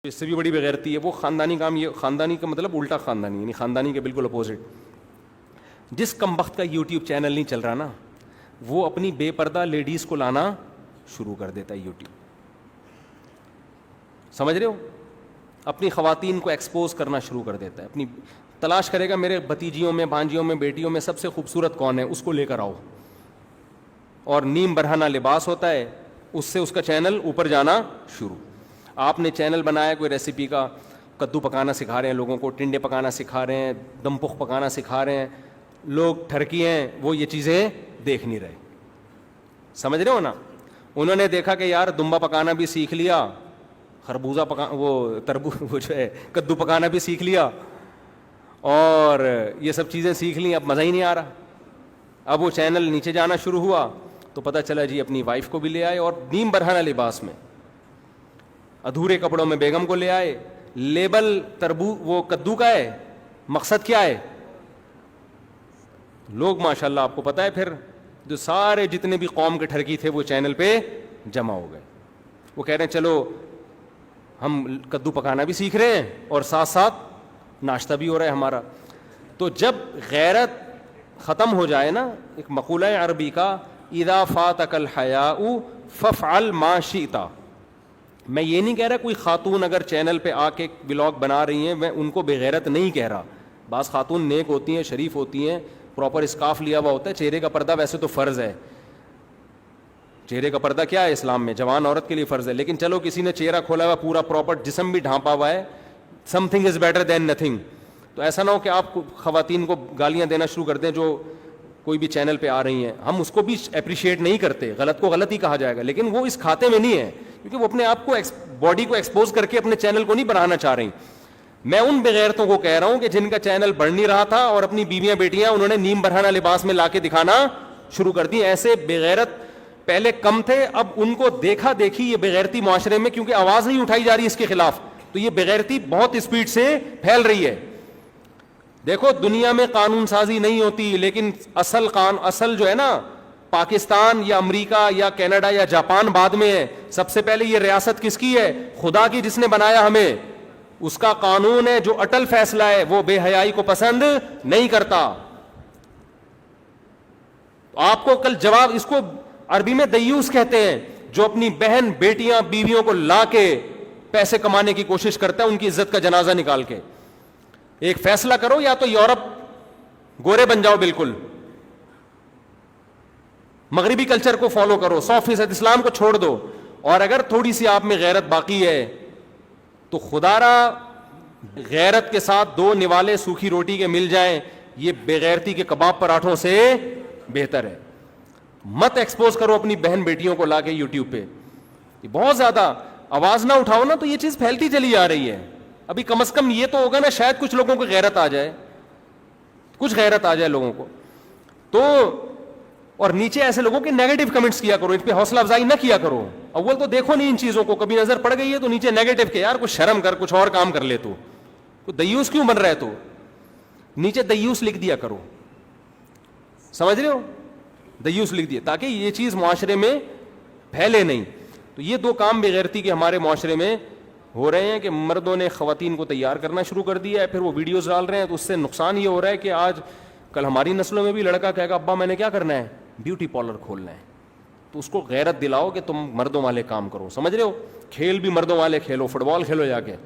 اس سے بھی بڑی بغیرتی ہے وہ خاندانی کام. یہ خاندانی کا مطلب الٹا خاندانی, یعنی خاندانی کے بالکل اپوزٹ. جس کمبخت کا یوٹیوب چینل نہیں چل رہا نا, وہ اپنی بے پردہ لیڈیز کو لانا شروع کر دیتا ہے یوٹیوب. سمجھ رہے ہو؟ اپنی خواتین کو ایکسپوز کرنا شروع کر دیتا ہے. اپنی تلاش کرے گا میرے بھتیجیوں میں, بھانجیوں میں, بیٹیوں میں سب سے خوبصورت کون ہے, اس کو لے کر آؤ. اور نیم برہنہ لباس ہوتا ہے, اس سے اس کا چینل اوپر جانا شروع. آپ نے چینل بنایا کوئی ریسیپی کا, کدو پکانا سکھا رہے ہیں لوگوں کو, ٹنڈے پکانا سکھا رہے ہیں, دم پخ پکانا سکھا رہے ہیں, لوگ ٹھرکی ہیں, وہ یہ چیزیں دیکھ نہیں رہے. سمجھ رہے ہو نا؟ انہوں نے دیکھا کہ یار دمبا پکانا بھی سیکھ لیا, خربوزہ وہ جو ہے کدو پکانا بھی سیکھ لیا, اور یہ سب چیزیں سیکھ لیں, اب مزہ ہی نہیں آ رہا. اب وہ چینل نیچے جانا شروع ہوا تو پتہ چلا جی اپنی وائف کو بھی لے آئے, اور نیم برہنہ لباس میں, ادھورے کپڑوں میں بیگم کو لے آئے. لیبل وہ کدو کا ہے, مقصد کیا ہے؟ لوگ ماشاءاللہ آپ کو پتہ ہے پھر جو سارے جتنے بھی قوم کے ٹھرکی تھے وہ چینل پہ جمع ہو گئے. وہ کہہ رہے ہیں چلو ہم کدو پکانا بھی سیکھ رہے ہیں اور ساتھ ساتھ ناشتہ بھی ہو رہا ہے ہمارا. تو جب غیرت ختم ہو جائے نا, ایک مقولہ ہے عربی کا, اذا فاتک الحیاء فافعل ما شئت. میں یہ نہیں کہہ رہا کوئی خاتون اگر چینل پہ آ کے ولاگ بنا رہی ہیں میں ان کو بغیرت نہیں کہہ رہا. بعض خاتون نیک ہوتی ہیں, شریف ہوتی ہیں, پراپر اسکارف لیا ہوا ہوتا ہے. چہرے کا پردہ ویسے تو فرض ہے, چہرے کا پردہ کیا ہے اسلام میں, جوان عورت کے لیے فرض ہے. لیکن چلو کسی نے چہرہ کھولا ہوا, پورا پراپر جسم بھی ڈھانپا ہوا ہے, some thing is better than nothing. تو ایسا نہ ہو کہ آپ خواتین کو گالیاں دینا شروع کر دیں جو کوئی بھی چینل پہ آ رہی ہیں. ہم اس کو بھی اپریشیٹ نہیں کرتے, غلط کو غلط ہی کہا جائے گا, لیکن وہ اس کھاتے میں نہیں ہے کیونکہ وہ اپنے آپ کو باڈی کو ایکسپوز کر کے اپنے چینل کو نہیں بنانا چاہ رہی. میں ان بغیرتوں کو کہہ رہا ہوں کہ جن کا چینل بڑھ نہیں رہا تھا اور اپنی بیویاں بیٹیاں انہوں نے نیم برہنہ لباس میں لا کے دکھانا شروع کر دی. ایسے بغیرت پہلے کم تھے, اب ان کو دیکھا دیکھی یہ بغیرتی معاشرے میں, کیونکہ آواز نہیں اٹھائی جا رہی اس کے خلاف, تو یہ بغیرتی بہت اسپیڈ سے پھیل رہی ہے. دیکھو دنیا میں قانون سازی نہیں ہوتی, لیکن اصل جو ہے نا پاکستان یا امریکہ یا کینیڈا یا جاپان بعد میں ہے. سب سے پہلے یہ ریاست کس کی ہے؟ خدا کی, جس نے بنایا ہمیں. اس کا قانون ہے, جو اٹل فیصلہ ہے, وہ بے حیائی کو پسند نہیں کرتا. آپ کو کل جواب, اس کو عربی میں دیوس کہتے ہیں, جو اپنی بہن بیٹیاں بیویوں کو لا کے پیسے کمانے کی کوشش کرتا ہے ان کی عزت کا جنازہ نکال کے. ایک فیصلہ کرو, یا تو یورپ گورے بن جاؤ بالکل, مغربی کلچر کو فالو کرو, 100% اسلام کو چھوڑ دو, اور اگر تھوڑی سی آپ میں غیرت باقی ہے تو خدا را غیرت کے ساتھ 2 نوالے سوکھی روٹی کے مل جائیں, یہ بغیرتی کے کباب پراٹھوں سے بہتر ہے. مت ایکسپوز کرو اپنی بہن بیٹیوں کو لا کے یوٹیوب پہ. یہ بہت زیادہ آواز نہ اٹھاؤ نا تو یہ چیز پھیلتی چلی جا رہی ہے. ابھی کم از کم یہ تو ہوگا نا, شاید کچھ لوگوں کو غیرت آ جائے, کچھ غیرت آ جائے لوگوں کو. تو اور نیچے ایسے لوگوں کے نیگیٹو کمنٹس کیا کرو, ان پہ حوصلہ افزائی نہ کیا کرو. اول تو دیکھو نہیں ان چیزوں کو, کبھی نظر پڑ گئی ہے تو نیچے نیگیٹو کے, یار کچھ شرم کر, کچھ اور کام کر لے, تو دیوس کیوں بن رہا ہے, تو نیچے دیوس لکھ دیا کرو. سمجھ رہے ہو؟ دیوس لکھ دیا تاکہ یہ چیز معاشرے میں پھیلے نہیں. تو یہ 2 کام بغیرتی کے ہمارے معاشرے میں ہو رہے ہیں کہ مردوں نے خواتین کو تیار کرنا شروع کر دیا ہے, پھر وہ ویڈیوز ڈال رہے ہیں. تو اس سے نقصان یہ ہو رہا ہے کہ آج کل ہماری نسلوں میں بھی لڑکا کہے گا ابا میں نے کیا کرنا ہے, بیوٹی پارلر کھولنا ہے. تو اس کو غیرت دلاؤ کہ تم مردوں والے کام کرو. سمجھ رہے ہو؟ کھیل بھی مردوں والے کھیلو, فٹ بال کھیلو جا کے.